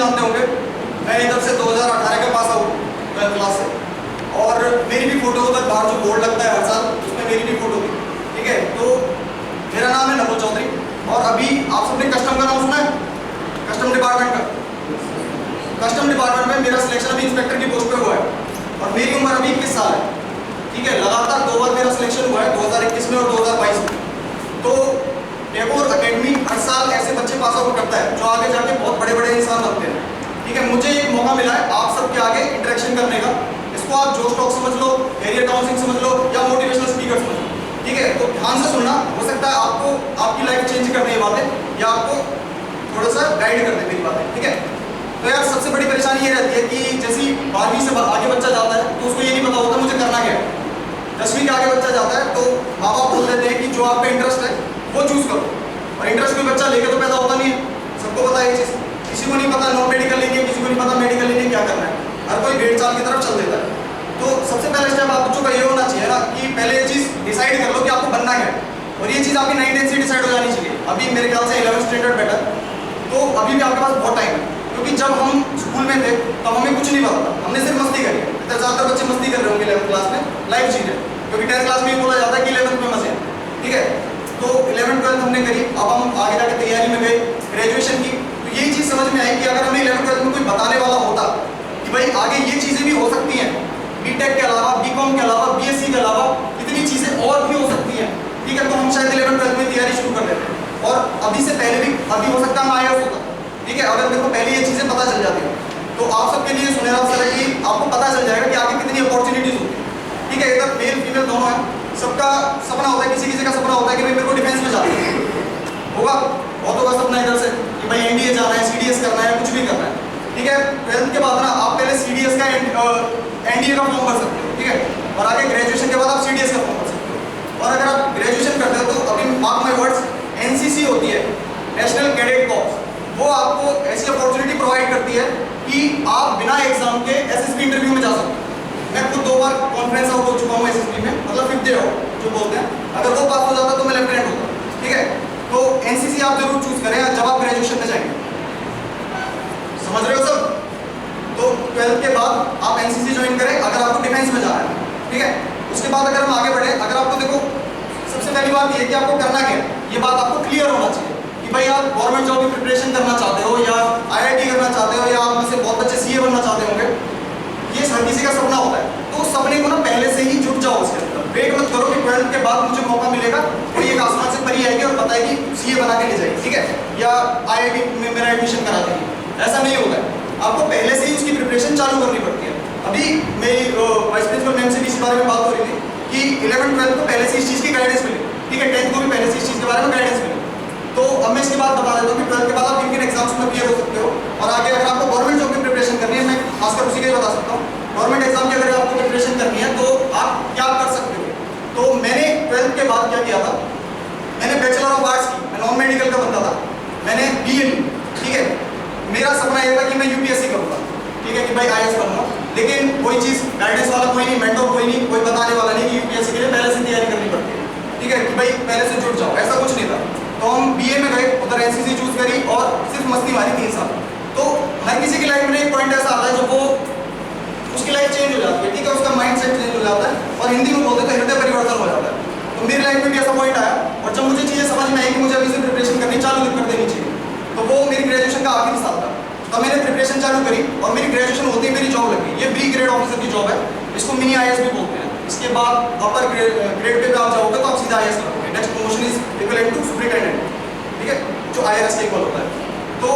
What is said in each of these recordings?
जानते होंगे, मैं इधर से 2018 का पास आउट 12th क्लास से, और मेरी भी फोटो उधर बाहर जो बोर्ड लगता है हर साल, उसमें मेरी भी फोटो थी। ठीक है, तो मेरा नाम है नकुल चौधरी, और अभी आप सबने कस्टम का नाम सुना है? कस्टम डिपार्टमेंट का, कस्टम डिपार्टमेंट में मेरा सिलेक्शन अभी इंस्पेक्टर की पोस्ट पे हुआ है, और मेरी उम्र अभी 21 साल है। ठीक है, लगातार 2 बार मेरा सिलेक्शन हुआ है, 2021 में और 2022 में। तो टैगोर अकेडमी हर साल ऐसे बच्चे पास आउट करता है जो आगे जाके बहुत बड़े बड़े इंसान बनते हैं। ठीक है, मुझे एक मौका मिला है आप सबके आगे इंटरेक्शन करने का। इसको आप जोश टॉक समझ लो, कैरियर काउंसलिंग समझ लो, या मोटिवेशनल स्पीकर समझ लो। ठीक है, तो ध्यान से सुनना, हो सकता है आपको आपकी लाइफ चेंज करने ये बातें, या आपको थोड़ा सा गाइड कर दे मेरी बातें। ठीक है, तो यार सबसे बड़ी परेशानी ये रहती है कि जैसे 12वीं से आगे बच्चा जाता है तो उसको ये नहीं पता होता मुझे करना क्या है। 10वीं के आगे बच्चा जाता है तो माँ बाप बोल देते हैं कि जो आप पे इंटरेस्ट है वो चूज करो, और इंटरेस्ट कोई बच्चा लेके तो पैदा होता नहीं है, सबको पता है ये चीज़। किसी को नहीं पता नॉन मेडिकल लेनी है, किसी को नहीं पता मेडिकल लेनी है, क्या करना है, हर कोई भेड़ चाल की तरफ चल देता है। तो सबसे पहले स्टेप आप बच्चों का ये होना चाहिए ना कि पहले ये चीज़ डिसाइड कर लो कि आपको बनना क्या है, और ये चीज़ आपकी 9th से डिसाइड हो जानी चाहिए। अभी मेरे ख्याल से 11th स्टैंडर्ड बेटर, तो अभी भी आपके पास बहुत टाइम है, क्योंकि जब हम स्कूल में थे तब हमें कुछ नहीं पता था, हमने सिर्फ मस्ती करी है। ज़्यादातर बच्चे मस्ती कर रहे होंगे 11th क्लास में, लाइफ जी रहे, क्योंकि 10th क्लास में ही बोला जाता है कि 11th में मजे। ठीक है, तो 11th 12th हमने करी, अब हम आगे जाकर तैयारी में गए ग्रेजुएशन की। तो यही चीज़ समझ में आई कि अगर हमें 11th 12th में कोई बताने वाला होता कि भाई आगे ये चीज़ें भी हो सकती हैं, बीटेक के अलावा, बीकॉम के अलावा, बीएससी के अलावा इतनी चीज़ें और भी हो सकती हैं। ठीक है, तो हम शायद 11th 12th में तैयारी शुरू कर देते, और अभी से पहले भी अभी हो सकता है हम IAS होता। ठीक है, अगर मेरे को पहले ये चीज़ें पता चल जाती हैं तो आप सबके लिए सुनहरा अवसर है कि आपको पता चल जाएगा कि आगे कितनी अपॉर्चुनिटीज होती है। ठीक है, इधर मेल फीमेल दोनों है, सबका सपना होता है, किसी किसी का सपना होता है कि भाई मेरे को डिफेंस में जाना है, होगा बहुतों का सपना इधर से कि भाई NDA जाना है, CDS करना है, कुछ भी करना है। ठीक है, 12th के बाद ना आप पहले CDS का NDA का फॉर्म भर सकते हो। ठीक है, और आगे ग्रेजुएशन के बाद आप CDS का फॉर्म भर सकते हो, और अगर आप ग्रेजुएशन करते हो तो अभी मार्क माई वर्ड्स, NCC होती है, नेशनल कैडेट कॉर्प्स, वो आपको ऐसी अपॉर्चुनिटी प्रोवाइड करती है कि आप बिना एग्जाम के SSB इंटरव्यू में जा सकते हो। मैं खुद 2 बार कॉन्फ्रेंस आउट हो चुका हूँ SSB में, मतलब 5th डे आउट जो बोलते हैं, अगर वो पास हो जाता तो मैं लेफ्टिनेंट होता। ठीक है, तो NCC आप जरूर चूज करें जब आप ग्रेजुएशन में जाएंगे, समझ रहे हो सब? तो 12th के बाद आप NCC ज्वाइन करें अगर आपको डिफेंस में जाना है। ठीक है, उसके बाद अगर हम आगे बढ़े, अगर आपको देखो सबसे पहली बात ये है कि आपको करना क्या है, ये बात आपको क्लियर होना चाहिए कि भाई आप गवर्नमेंट जॉब की प्रिपरेशन करना चाहते हो, या IIT करना चाहते हो, या आप में से बहुत बच्चे CA बनना चाहते होंगे। ये हर किसी का सपना होता है, तो सपने को ना पहले से ही जुट जाओ उसके अंदर। वेट मत करो कि 12th के बाद मुझे मौका मिलेगा, कोई एक आसमान से परी आएगी और बताएगी CA बना के ले जाएगी, ठीक है, या IIT में मेरा एडमिशन करा देगी। ऐसा नहीं होता है, आपको पहले से ही उसकी प्रिपरेशन चालू करनी पड़ती है। अभी मेरी वाइस प्रिंसिपल मैम से भी इसी बारे में बात हो रही थी कि 11th 12th को पहले से इस चीज़ की गाइडेंस मिले। ठीक है, 10th को भी पहले से इस चीज़ के बारे में गाइडेंस मिले। तो अब मैं इसके बाद बता देता हूँ कि 12th के बाद आप किन एग्जाम्स में क्लियर हो सकते हो, और आगे अगर आपको गवर्नमेंट जॉब की प्रिपरेशन करनी है, मैं खासकर उसी का ही बता सकता हूँ। गवर्नमेंट एग्जाम की अगर आपको प्रिपरेशन करनी है तो आप क्या कर सकते हो। तो मैंने 12th के बाद क्या किया था, मैंने बैचलर ऑफ आर्ट्स की, मैं नॉन मेडिकल का बनता था, मैंने BA ली। ठीक है, मेरा सपना ये था कि मैं UPSC करूँगा, ठीक है, कि भाई IAS बनूंगा, लेकिन कोई चीज़ गाइडेंस वाला कोई नहीं, मेंटोर कोई नहीं, कोई बताने वाला नहीं कि UPSC के लिए पहले से तैयारी करनी पड़ती है। ठीक है, कि भाई पहले से जुट जाओ, ऐसा कुछ नहीं था। तो हम BA में गए, उधर NCC चूज करी और सिर्फ मस्ती मारी 3 साल। तो हर किसी की लाइफ में एक पॉइंट ऐसा आता है जब वो उसकी लाइफ चेंज हो जाती है। ठीक है, उसका माइंड सेट चेंज हो जाता है, और हिंदी में बोलते तो हृदय परिवर्तन हो जाता है। तो मेरी लाइफ में भी ऐसा पॉइंट आया, और जब मुझे चीज़ें समझ में आई कि मुझे अभी से प्रिपरेशन करनी चालू कर देनी चाहिए, तो वो मेरी ग्रेजुएशन का आखिरी साल था। तब मैंने प्रिपरेशन चालू करी, और मेरी ग्रेजुएशन होती ही मेरी जॉब लगी। ये B ग्रेड ऑफिसर की जॉब है, इसको मिनी IAS भी बोलते हैं। इसके बाद अपर ग्रेड पे आप जाओगे तो आप सीधा IAS करोगे। Next promotion is equivalent to superintendent, ठीक है, जो IRS के इक्वल होता है। तो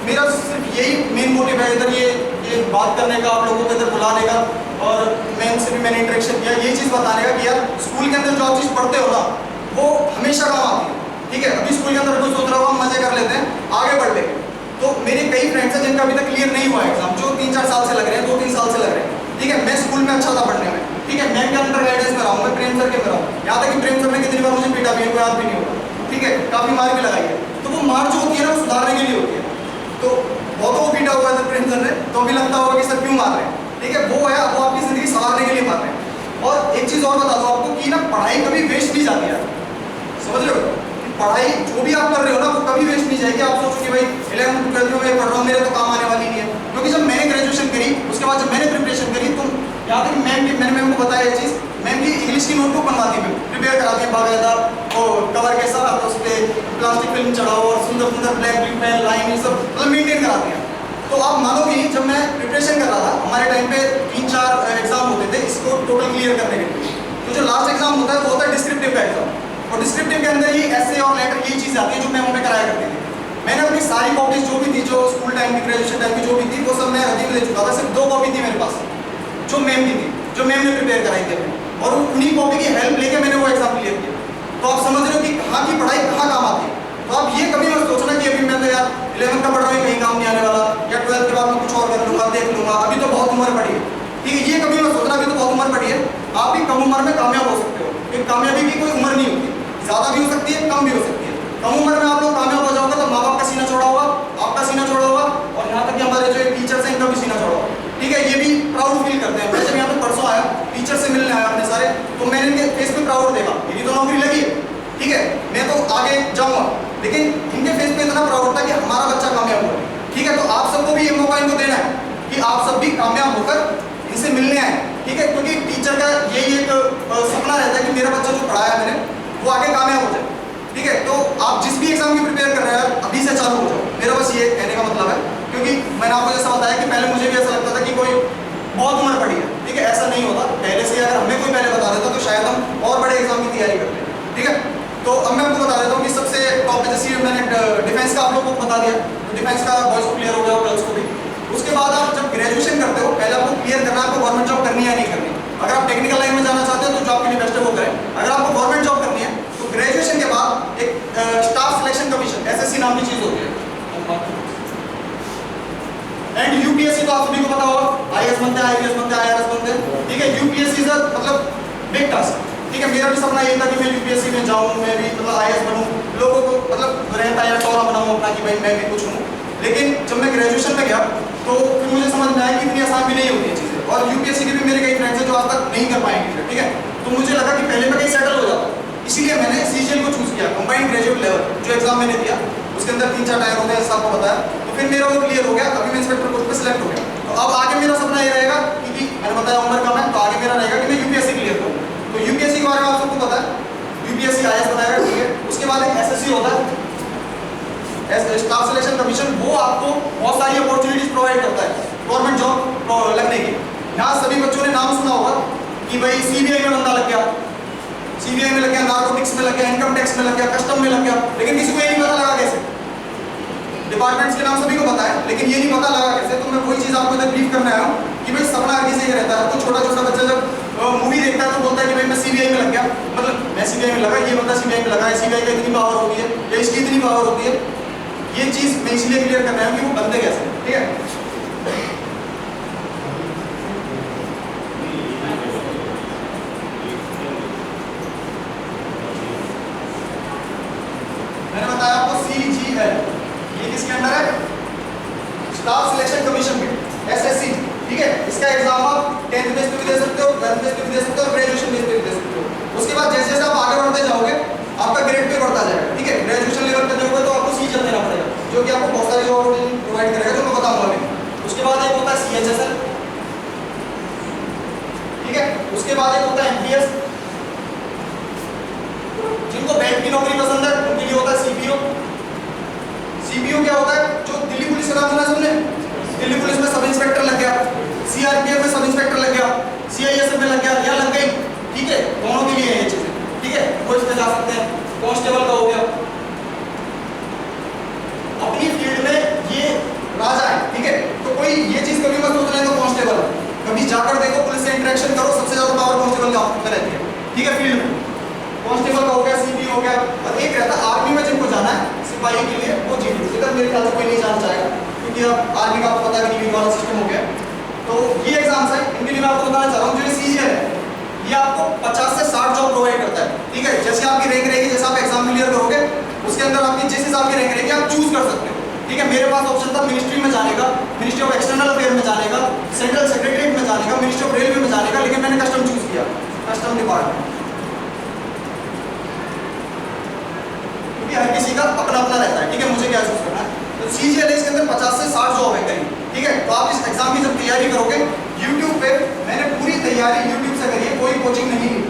मेरा सिर्फ यही मेन मोटिव है इधर ये बात करने का, आप लोगों को इधर बुलाने का, और मैं उनसे भी मैंने इंटरेक्शन किया, यही चीज़ बताने का कि यार स्कूल के अंदर जो आप चीज़ पढ़ते हो ना वो हमेशा काम आती है। ठीक है, अभी स्कूल के अंदर कोई सोच रहा होगा हम मजे कर लेते हैं, आगे बढ़ लेंगे। तो मेरे कई फ्रेंड्स हैं जिनका अभी तक क्लियर नहीं हुआ एग्जाम, जो 3-4 साल से लग रहे हैं, 2-3 साल से लग रहे हैं। ठीक है, मैं स्कूल में अच्छा था पढ़ने में, ठीक है, मैं इनके अंडर गाइडेंस में रहा हूँ, मैं प्रेम सर के में रहा हूँ। यहाँ तक कि प्रेम सर ने कितनी बार मुझे पीटा भी है, कोई याद भी नहीं होगा। ठीक है, काफ़ी मार भी लगाई है। तो वो मार जो होती है ना वो सुधारने के लिए होती है। तो बहुतों को पीटा हुआ है प्रेम सर ने, तो भी लगता होगा कि सर क्यों मार रहे हैं। ठीक है, वो है, वो आपकी ज़िंदगी संवारने के लिए मार रहे हैं। और एक चीज़ और बता दो आपको कि ना पढ़ाई कभी वेस्ट नहीं जाती है, समझ रहे हो? पढ़ाई जो भी आप कर रहे हो ना वो कभी वेस्ट नहीं जाएगी। आप सोचो कि भाई 11th 12th में पढ़ रहा हूँ, मेरे तो काम आने वाली नहीं है। क्योंकि जब मैंने ग्रेजुएशन करी, उसके बाद जब मैंने प्रिपरेशन करी, तो यहाँ तक मैंने मैम को बताया ये चीज़, मैम की इंग्लिश की नोटबुक बनवाती है, प्रिपेयर कराती है बाकायदा, वो कवर के साथ उस पर प्लास्टिक फिल्म चढ़ाओ और सुंदर सुंदर ब्लैक ब्लू पेन लाइन, ये सब मतलब मेंटेन कराती है। तो आप मानोगे जब मैं प्रिपरेशन कर रहा था, हमारे टाइम पे 3-4 एग्जाम होते थे इसको टोटल क्लियर करने के लिए। तो जो लास्ट एग्जाम होता है वो होता है डिस्क्रिप्टिव का एग्जाम, और डिस्क्रिप्टिव के अंदर ही ऐसे और लेटर यही चीज़ आती है जो मैं वहाँ पे कराया करती थी। मैंने अपनी सारी कॉपीज जो भी थी, जो स्कूल टाइम की ग्रेजुएशन टाइम की जो भी थी, वो सब मैं हदी में ले चुका था। सिर्फ 2 कॉपी थी मेरे पास जो मैम की थी, जो मैम ने प्रिपेयर कराई थी, और उन्हीं कॉपी की हेल्प लेके मैंने वो एग्जाम क्लियर किया। तो आप समझ रहे हो कि कहाँ की पढ़ाई कहाँ काम आती है। तो आप ये कभी मत सोचना कि अभी मैं तो यार 11th का पढ़ रहा हूँ, कहीं काम नहीं आने वाला, या 12th के बाद मैं कुछ और कर लूँगा, देख लूँगा, अभी तो बहुत उम्र पड़ी है। ठीक है, ये कभी मत सोचना अभी तो बहुत उम्र पड़ी है। आप भी कम उम्र में कामयाब हो सकते हो, क्योंकि कामयाबी की कोई उम्र नहीं होती, ज़्यादा भी हो सकती है, कम भी हो सकती है। कम उम्र में आप लोग कामयाब हो जाओगे तो माँ बाप का सीना चौड़ा होगा, आपका सीना चौड़ा होगा, और यहाँ तक कि हमारे जो टीचर्स हैं इनका भी सीना चौड़ा होगा। ठीक है, ये भी प्राउड फील करते हैं। मैं जब यहाँ पे परसों आया, टीचर से मिलने आया अपने सारे, तो मैंने इनके फेस पे प्राउड देखा, इनकी तो नौकरी लगी है। ठीक है, मैं तो आगे जाऊँगा, लेकिन इनके फेस पे इतना प्राउड था कि हमारा बच्चा कामयाब हुआ। ठीक है, तो आप सबको भी ये मौका इनको देना है कि आप सब भी कामयाब होकर इनसे मिलने आए। ठीक है, क्योंकि टीचर का यही एक सपना रहता है कि मेरा बच्चा जो पढ़ाया मैंने वो आगे कामयाब हो जाए। ठीक है, तो आप जिस भी एग्जाम की प्रिपेयर कर रहे हैं अभी से चालू हो जाओ, मेरा बस ये कहने का मतलब है। क्योंकि मैंने आपको जैसा बताया कि पहले मुझे भी ऐसा लगता था कि कोई बहुत उम्र पड़ी है। ठीक है, ऐसा नहीं होता। पहले से अगर हमें कोई पहले बता देता तो शायद हम और बड़े एग्जाम की तैयारी करते हैं। ठीक है, तो अब मैं आपको बता देता हूँ कि सबसे टॉप पे जैसे मैंने डिफेंस का आप लोगों को बता दिया, तो डिफेंस का बॉयज़ को क्लियर हो गया, गर्ल्स को भी। उसके बाद आप जब ग्रेजुएशन करते हो, पहले आपको क्लियर करना है आपको गवर्नमेंट जॉब करनी है या नहीं करनी। अगर आप टेक्निकल लाइन में जाना चाहते हो तो जॉब के लिए बेस्ट है वो करें। अगर आपको गवर्नमेंट जॉब करनी है तो ग्रेजुएशन के बाद एक स्टाफ सिलेक्शन कमीशन SSC नाम की चीज़ होती है, एंड यूपीएससी तो आप सभी को पता होगा, IAS बनते हैं, IPS बनते हैं, IRS बनते हैं। ठीक है, यूपीएससी इज मतलब बिग टास्क। ठीक है, मेरा भी सपना ये था कि मैं यूपीएससी में जाऊँ, मैं भी मतलब IAS बनूँ, लोगों को मतलब रहता है टोरा बनाऊँ अपना कि भाई मैं भी कुछ हूँ। लेकिन जब मैं ग्रेजुएशन में गया तो फिर मुझे समझ में आया कि इतनी आसान भी नहीं होती है चीज़ें, और यूपीएससी के भी मेरे कई फ्रेंड्स हैं जो आज तक नहीं कर पाएंगे। ठीक है, तो मुझे लगा कि पहले मैं कहीं सेटल हो जाता, इसीलिए मैंने CGL को चूज़ किया, कंबाइंड ग्रेजुएट लेवल, जो एग्जाम मैंने दिया उसके अंदर 3-4 टायर होते हैं, जैसा आपको बताया। तो फिर मेरा वो क्लियर हो गया, अभी मैं इंस्पेक्टर पोस्ट पे सिलेक्ट हो गया। तो अब आगे मेरा सपना ये रहेगा, क्योंकि मैंने बताया उम्र कम है, तो आगे मेरा रहेगा कि मैं यूपीएससी क्लियर करूँ। तो यूपीएससी के बारे में आप सबको पता है, यूपीएससी IAS बनाएगा। ठीक है, उसके बाद एक SSC होता है, स्टाफ सिलेक्शन कमीशन, वो आपको बहुत सारी अपॉर्चुनिटीज प्रोवाइड करता है गवर्नमेंट जॉब लगने की। यहाँ सभी बच्चों ने नाम सुना होगा कि भाई CBI में बंदा लग गया, CBI में लग गया, नार्कोटिक्स में लग गया, इनकम टैक्स में लग गया, कस्टम में लग गया, लेकिन किसी को ये नहीं पता लगा कैसे। डिपार्टमेंट्स के नाम सभी को पता है, लेकिन ये नहीं पता लगा कैसे। तो मैं वही चीज़ आपको इधर ब्रीफ करने आया हूँ कि भाई सपना हर किसी का रहता है। तो छोटा छोटा बच्चा जब मूवी देखता है तो बोलता है कि भाई मैं CBI में लग गया, मतलब मैं CBI में लगा, ये बंदा CBI में लगा है, CBI का इतनी पावर होती है या इसकी इतनी पावर होती है। ये चीज़ मैं इसलिए क्लियर करना है कि वो बनते कैसे। ठीक है, मैंने बताया आपको CGL, ये किसके अंदर है, स्टाफ सिलेक्शन कमीशन में, SSC। ठीक है, इसका एग्जाम आप 10th बेस पे भी दे सकते हो, 12th बेस पे भी दे सकते हो, और ग्रेजुएशन बेस पे भी दे सकते हो। उसके बाद जैसे जैसे आप आगे बढ़ते जाओगे आपका ग्रेड पे बढ़ता जाएगा। ठीक है, ग्रेजुएशन लेवल पे जाओगे तो आपको CGL देना पड़ेगा, जो कि आपको बहुत सारी जॉब प्रोवाइड करेगा, जो मैं बताऊंगा अभी। उसके बाद एक होता है CHSL। ठीक है, उसके बाद एक होता है MPS। जिनको बैंक की नौकरी पसंद है उनके लिए होता है CPO। CPO क्या होता है, जो दिल्ली पुलिस का नाम सुना है सबने, दिल्ली पुलिस में सब इंस्पेक्टर लग गया, CRPF में सब इंस्पेक्टर लग गया, CISF में लग गया या लग गई। ठीक है, दोनों के लिए ये चीजें। ठीक है, वो इसमें जा सकते हैं। कांस्टेबल का हो गया, अपनी फील्ड में ये राजा है। ठीक है, तो कोई ये चीज कभी मत सोचना है तो कांस्टेबल, कभी जाकर देखो पुलिस से इंटरेक्शन करो, सबसे ज्यादा पावर कांस्टेबल का रहती है। ठीक है, फील्ड में कांस्टेबल का हो गया, CP हो गया, और एक रहता है आर्मी में जिनको जाना है सिपाही के लिए, वो GD। इधर मेरे ख्याल से कोई नहीं जाना चाहेगा, क्योंकि अब आर्मी का आपको पता है कि डिग्री वाला सिस्टम हो गया। तो ये एग्जाम्स है, इनके लिए मैं आपको बताना चाह रहा हूँ। जो CGL है ये आपको 50 से 60 जॉब प्रोवाइड करता है। ठीक है, जैसे आपकी रैंक रहेगी, जैसे आप एग्जाम क्लियर करोगे उसके अंदर आपकी जिस हिसाब की रैंक रहेगी आप चूज कर सकते हो। ठीक है, मेरे पास ऑप्शन था मिनिस्ट्री में जाने का, मिनिस्ट्री ऑफ एक्सटर्नल अफेयर में जाने का, सेंट्रल सेक्रेटरीट में जाने का, मिनिस्ट्री ऑफ रेलवे में जाने का, लेकिन मैंने कस्टम चूज किया, कस्टम डिपार्टमेंट। क्योंकि अपना अपना रहता है, ठीक है, मुझे क्या चूज करना है। तो CGL इसके अंदर 50 से 60 जॉब है करीब, ठीक है। तो आप इस एग्जाम की जब तैयारी करोगे, यूट्यूब पे मैंने पूरी तैयारी यूट्यूब से करी है, कोई कोचिंग नहीं ली।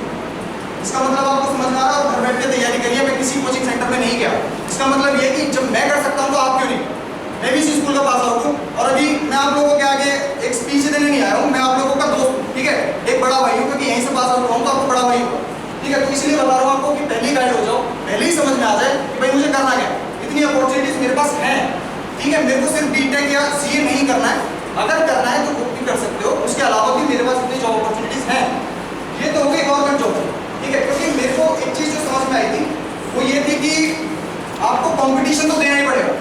इसका मतलब आपको समझ में आ रहा है, घर बैठ के तैयारी करिए, मैं किसी कोचिंग सेंटर में नहीं गया। इसका मतलब ये कि जब मैं कर सकता हूँ तो आप क्यों नहीं। मैं भी इसी स्कूल का पास आउट हूँ और अभी मैं आप लोगों के आगे एक स्पीच देने नहीं आया हूँ, मैं आप लोगों का दोस्त हूँ, ठीक है, एक बड़ा भाई हूँ, क्योंकि यहीं से पास आउट हुआ हूँ तो आपको बड़ा भाई होगा, ठीक है। तो इसलिए बता रहा हूँ आपको कि पहले ही गाइड हो जाओ, पहले ही समझ में आ जाए कि भाई मुझे करना क्या है। इतनी अपॉर्चुनिटीज मेरे पास हैं, ठीक है। मेरे को सिर्फ बीटेक या CA नहीं करना है, अगर करना है तो वो भी कर सकते हो, उसके अलावा भी मेरे पास इतनी जॉब अपॉर्चुनिटीज हैं। ये तो हो गई गवर्नमेंट जॉब, ठीक है। क्योंकि मेरे को एक चीज जो समझ में आई थी वो ये थी कि आपको कंपटीशन तो देना ही पड़ेगा।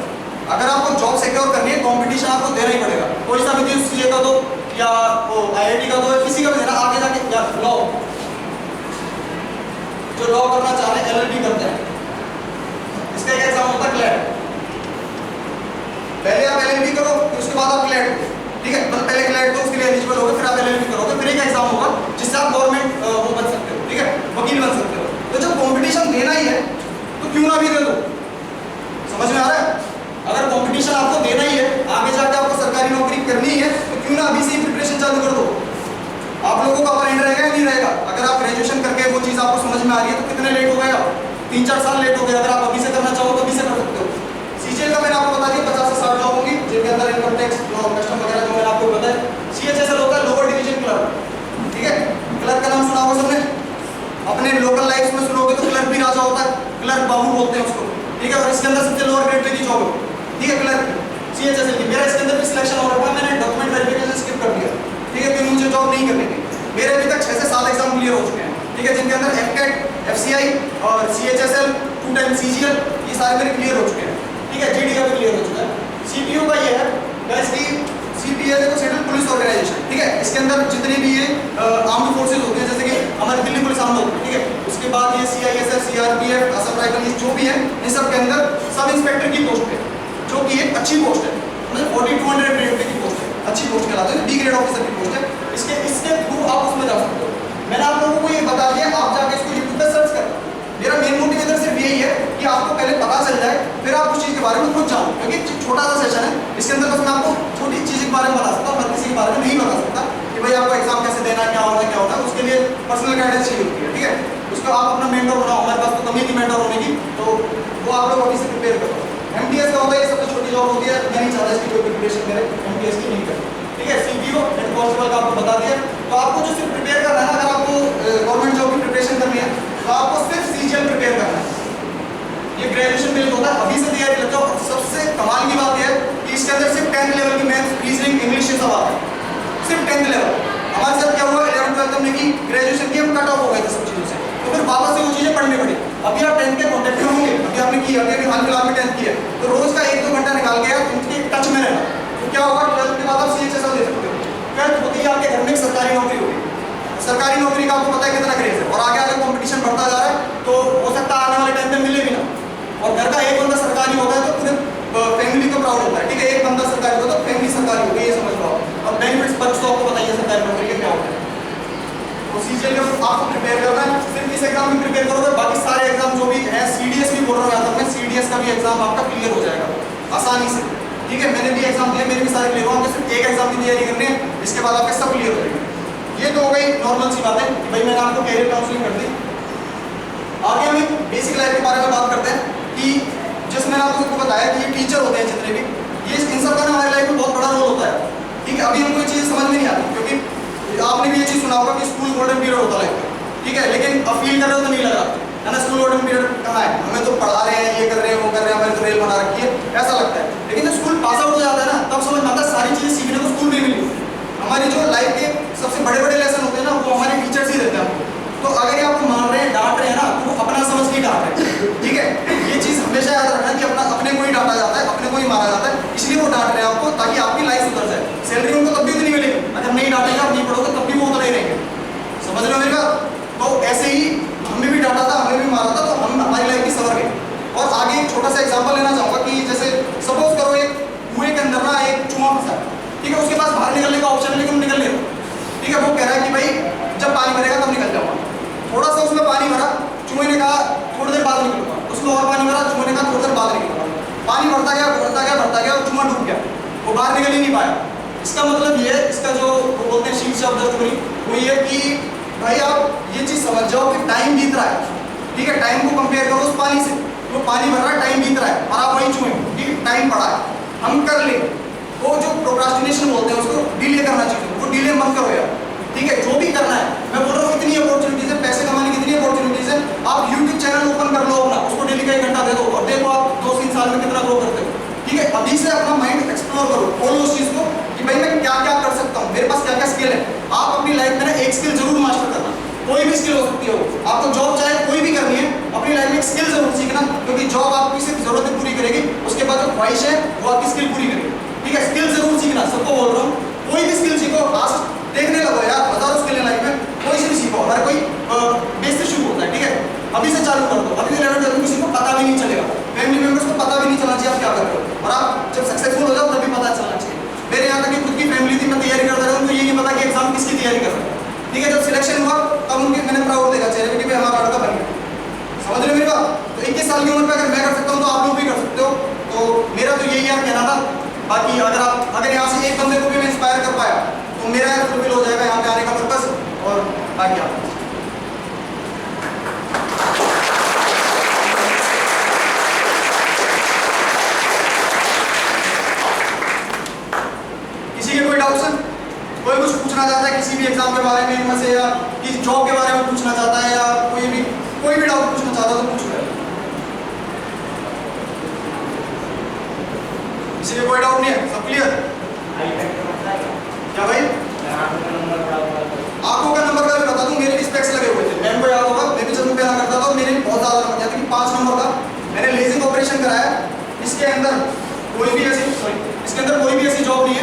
अगर आपको जॉब सिक्योर करनी है, कंपटीशन आपको देना ही पड़ेगा। कोई सा भी CA का दो या वो IIT का दो, किसी का भी देना, आगे जाके या लॉ, जो लॉ करना चाह रहे हैं, LLB करते हैं, इसका एक एग्जाम होता है क्लैट। पहले आप LLB करो, फिर उसके बाद आप क्लैट दो, ठीक है। मतलब पहले क्लैट दो, उसके लिए एलिजिबल होगे, फिर आप LLB करोगे, फिर एक एग्जाम होगा जिससे आप गवर्नमेंट वो बन सकते हो, ठीक है, वकील बन सकते हो। तो जब कंपटीशन देना ही है तो क्यों ना भी दे दो, समझ में आ रहा है। अगर कंपटीशन आपको देना ही है, आगे जाके आपको सरकारी नौकरी करनी है, तो क्यों ना अभी से ही प्रिपरेशन चालू कर दो। आप लोगों का अपर एंड रहेगा या नहीं रहेगा। अगर आप ग्रेजुएशन करके वो चीज़ आपको समझ में आ रही है तो कितने लेट हो गए आप, 3-4 साल लेट हो गए। अगर आप अभी से करना चाहो तो अभी से कर सकते हो। CGL का मैंने आपको बता दिया 50 से 60 जॉब होगी, जिनके अंदर इनकम टैक्स, कस्टम वगैरह जो मैंने आपको बताया। CHSL होता है लोअर डिवीजन क्लर्क, ठीक है। क्लर्क का नाम सुना होगा सबने, अपने लोकल लाइफ में सुनोगे तो क्लर्क भी राजा होता है, क्लर्क बाबू बोलते हैं उसको, ठीक है। और इसके अंदर सबसे लोअर ग्रेड की जॉब है, ठीक है, क्लर्क CHSL की। मेरा इसके अंदर भी सिलेक्शन हो रहा था, मैंने डॉक्यूमेंट वेरिफिकेशन स्किप कर दिया, ठीक है, क्योंकि मुझे जॉब नहीं करनी थी। मेरे अभी तक 6 से 7 एग्जाम क्लियर हो चुके हैं, ठीक है, जिनके अंदर FCAT, FCI और CHSL 2 टाइम CGL, ये सारे मेरे क्लियर हो चुके हैं, ठीक है। GD का भी क्लियर हो चुका है। CPO का ये है गाइस कि CPA देखो सेंट्रल पुलिस ऑर्गेनाइजेशन, ठीक है। इसके अंदर जितने भी ये आर्म्ड फोर्सेज होते हैं, जैसे कि हमारी दिल्ली पुलिस आर्म्ड होती है, ठीक है। उसके बाद ये CISF, CRPF, असम राइफल, जो भी है, इन सब के अंदर सब इंस्पेक्टर की पोस्ट है, जो कि एक अच्छी पोस्ट है, मतलब 4200 ग्रेड की पोस्ट है, अच्छी पोस्ट कहलाती है, D ग्रेड ऑफिसर की पोस्ट है। इसके थ्रू आप उसमें जा सकते हो। मैंने आप लोगों को ये बता दिया, आप जाके इसको यूट्यूब पे सर्च करें। मेरा मेन मोटिव इधर सिर्फ यही है कि आपको पहले पता चल जाए, फिर आप उस चीज़ के बारे में खुद जानो, क्योंकि छोटा सा सेशन है, इसके अंदर बस मैं आपको छोटी चीज़ के बारे में बता सकता हूँ, हर किसी के बारे में नहीं बता सकता कि भाई आपको एग्जाम कैसे देना है, क्या होना है। उसके लिए पर्सनल गाइडेंस चाहिए होती है, ठीक है। उसको आप अपना मेंटर बनाओ, हमारे पास तो कमी थी मेंटर होने की, तो वो आप लोग अभी से प्रिपेयर करो। MTS का होता है, ये सबसे छोटी जॉब होती है, मैं नहीं चाहता इसकी कोई प्रिपरेशन करे, MTS की नहीं करे, ठीक है। CPO हेड कांस्टेबल का आपको बता दिया। तो आपको जो सिर्फ प्रिपेयर करना है ना, अगर आपको गवर्नमेंट जॉब की प्रिपरेशन करनी है तो आपको सिर्फ CGL प्रिपेयर करना है। ये ग्रेजुएशन बेस्ड होता है, अभी से तैयारी लग जाओ। सबसे कमाल की बात है कि इसके अंदर सिर्फ 10th लेवल की मैथ्स, रीजनिंग, इंग्लिश ये सब आता है, सिर्फ 10th लेवल। हमारे साथ क्या हुआ, 11th 12th हमने की, ग्रेजुएशन की, हम कट ऑफ हो गए थे सब चीज़ों से, तो फिर वापस से वो चीज़ें पढ़नी पड़ी। अभी आप 10th के कॉन्टेक्ट में होंगे, अभी आपने की, अभी हाल फिलहाल में 10th की है, तो रोज का 1-2 घंटा निकाल के आप उनके टच में रहना। तो क्या होगा, 12th के बाद आप CHSL दे सकते हो। 12th होती है आपके घर में एक सरकारी नौकरी होगी, सरकारी नौकरी का आपको पता है कितना क्रेज है, और आगे आगे कंपटीशन बढ़ता जा रहा है, तो हो सकता है आने वाले टाइम में मिले भी ना। और घर का एक बंदा सरकारी होता है तो पूरे फैमिली को प्राउड होता है, ठीक है। एक बंदा सरकारी होता है तो फैमिली सरकारी होगी, ये समझ लो। और बेनिफिट्स बच्चों तो आपको बताइए सरकारी नौकरी के क्या होते हैं। तो CGL में आपको प्रिपेयर करना है, सिर्फ इस एग्जाम में प्रिपेयर करोगे, बाकी सारे एग्जाम जो भी है, CDS भी बोल रहा हूँ यहाँ तक मैं, CDS का भी एग्जाम आपका क्लियर हो जाएगा आसानी से, ठीक है। मैंने भी एग्जाम दिए, मेरे भी सारे क्लियर हुआ, सिर्फ एक एग्जाम की तैयारी करनी है, इसके बाद आपके सब क्लियर हो जाएंगे। ये तो हो गई नॉर्मल सी बात है कि भाई मैंने आपको कैरियर काउंसलिंग कर दी। आगे हम एक बेसिक लाइफ के बारे में बात करते हैं कि जैसे मैंने आपको बताया कि ये टीचर होते हैं जितने भी, ये इन सब का ना हमारी लाइफ में बहुत बड़ा रोल होता है, ठीक है। अभी हमको ये चीज़ समझ में नहीं आती, क्योंकि आपने भी ये चीज़ सुना होगा कि स्कूल गोल्डन पीरियड होता है, ठीक है। लेकिन अब फील कर रहे हो तो नहीं लगा है ना, स्कूल गोल्डन पीरियड कहाँ है, हमें तो पढ़ा रहे हैं, ये कर रहे हैं, वो कर रहे हैं, हमें तो रेल बना रखी है, ऐसा लगता है। लेकिन जब स्कूल पास आउट हो जाता है ना, तब समझ में आता है सारी चीज़ें सीखने को स्कूल में मिली। हमारी जो लाइफ के सबसे बड़े बड़े लेसन होते हैं ना, वो हमारे टीचर्स ही देते हैं हमको। तो अगर ये आपको मार रहे हैं, डांट रहे हैं ना, तो वो अपना समझ के डांट रहे हैं, ठीक है। ये चीज़ हमेशा याद रखना कि अपने को ही डांटा जाता है, अपने को ही मारा जाता है, इसलिए वो डांट रहे हैं आपको, ताकि आपकी लाइफ सुधर जाए। सैलरी उनको तब भी उतनी मिलेगी, अगर नहीं डांटेगा, आप नहीं पढ़ोगे, तब भी वो उतना ही रहेंगे। समझ रहे हो मेरी बात। तो ऐसे ही हमें भी डांटा था, हमें भी मारा था, तो हमारी लाइफ भी सवर गई। और आगे एक छोटा सा एग्जाम्पल लेना चाहूँगा कि जैसे सपोज करो एक कुएं के अंदर ना एक चूहा फंसा है, ठीक है। उसके पास बाहर निकलने का ऑप्शन है, लेकिन निकल नहीं रहा, ठीक है। वो कह रहा है कि भाई जब पानी भरेगा तब निकल जाऊंगा। थोड़ा सा उसमें पानी भरा, चूहे ने कहा थोड़ी देर बाद निकलूंगा, उसमें और पानी भरा, चूहे ने कहा छोड़कर बाहर निकल रहा था। पानी बढ़ता गया बढ़ता गया बढ़ता गया और चूहा डूब गया, वो बाहर निकल ही नहीं पाया। इसका मतलब ये है, इसका जो वो बोलते हैं शीर्ष ऑफ द स्टोरी वो ये कि भाई आप ये चीज समझ जाओ कि टाइम बीत रहा है, ठीक है, टाइम को कंपेयर करो उस पानी से, वो पानी भर रहा है, टाइम बीत रहा है और आप वही चूहे, ठीक है, टाइम पड़ा है, हम कर ले। वो जो प्रोक्रास्टिनेशन बोलते हैं उसको डिले करना चाहिए, वो डिले मत करो यार, ठीक है, जो भी करना है। मैं बोल रहा हूँ इतनी अपॉर्चुनिटीज है, पैसे कमाने की इतनी अपॉर्चुनिटीज है, आप यूट्यूब चैनल ओपन कर लो अपना, उसको डेली का 1 घंटा दे दो और देखो आप 2-3 साल में कितना ग्रो करते हो, ठीक है। अभी से अपना माइंड एक्सप्लोर करो, खोलो उस चीज को कि भाई मैं क्या क्या कर सकता हूँ, मेरे पास क्या क्या स्किल है। आप अपनी लाइफ में ना एक स्किल जरूर मास्टर करना, कोई भी स्किल हो सकती है, आपको जॉब चाहे कोई भी करनी है, अपनी लाइफ में एक स्किल जरूर सीखना, क्योंकि जॉब आपकी सिर्फ जरूरतें पूरी करेगी, उसके बाद जो ख्वाहिश है वो आपकी स्किल पूरी करेगी, ठीक है। स्किल जरूर सीखना, सबको बोल रहा हूँ, कोई भी स्किल सीखो, आज देखने लगो यार, हजारों स्किल है लाइफ में, कोई से भी सीखो, हर कोई बेस से शुरू होता है, ठीक है। अभी से चालू कर दो, अभी से 11 किसी को पता भी नहीं चलेगा, फैमिली मेंबर्स को पता भी नहीं चलना चाहिए आप क्या कर रहे हो, और आप जब सक्सेसफुल हो जाओ तभी पता चलना चाहिए। मेरे यहाँ तक कि खुद की फैमिली थी, मैं तैयारी करता रहा, उनको ये नहीं पता कि एग्जाम किसकी तैयारी कर रहा है, ठीक है। जब सिलेक्शन हुआ तब उनके मैंने प्राउड देखा चेहरे पे कि भाई हमारा लड़का बन गया, समझ रहे हो मेरी बात। तो 21 साल की उम्र पे अगर मैं कर सकता हूँ तो आप लोग भी कर सकते हो। तो मेरा तो यही यार कहना था, बाकी अगर यहाँ से एक बंदे को भी मैं इंस्पायर कर पाया तो मेरा फुलफिल हो जाएगा यहाँ पे आने का पर्पस। और बाकी आप किसी के कोई डाउट्स है, कोई कुछ पूछना चाहता है किसी भी एग्जाम के बारे में इनमें से, या किसी जॉब के बारे में पूछना चाहता है, या कोई भी डाउट पूछना चाहता है तो पूछ रहे। किसी के कोई डाउट नहीं है, सब क्लियर? क्या भाई आंखों का नंबर का भी बता दूं, मेरे भी स्पेक्स लगे हुए थे, मैम को याद होगा, मैं भी जब मैं पहला करता था और मेरे भी बहुत ज्यादा नंबर थे कि 5 नंबर का। मैंने लेजिंग ऑपरेशन कराया, इसके अंदर कोई भी ऐसी जॉब नहीं है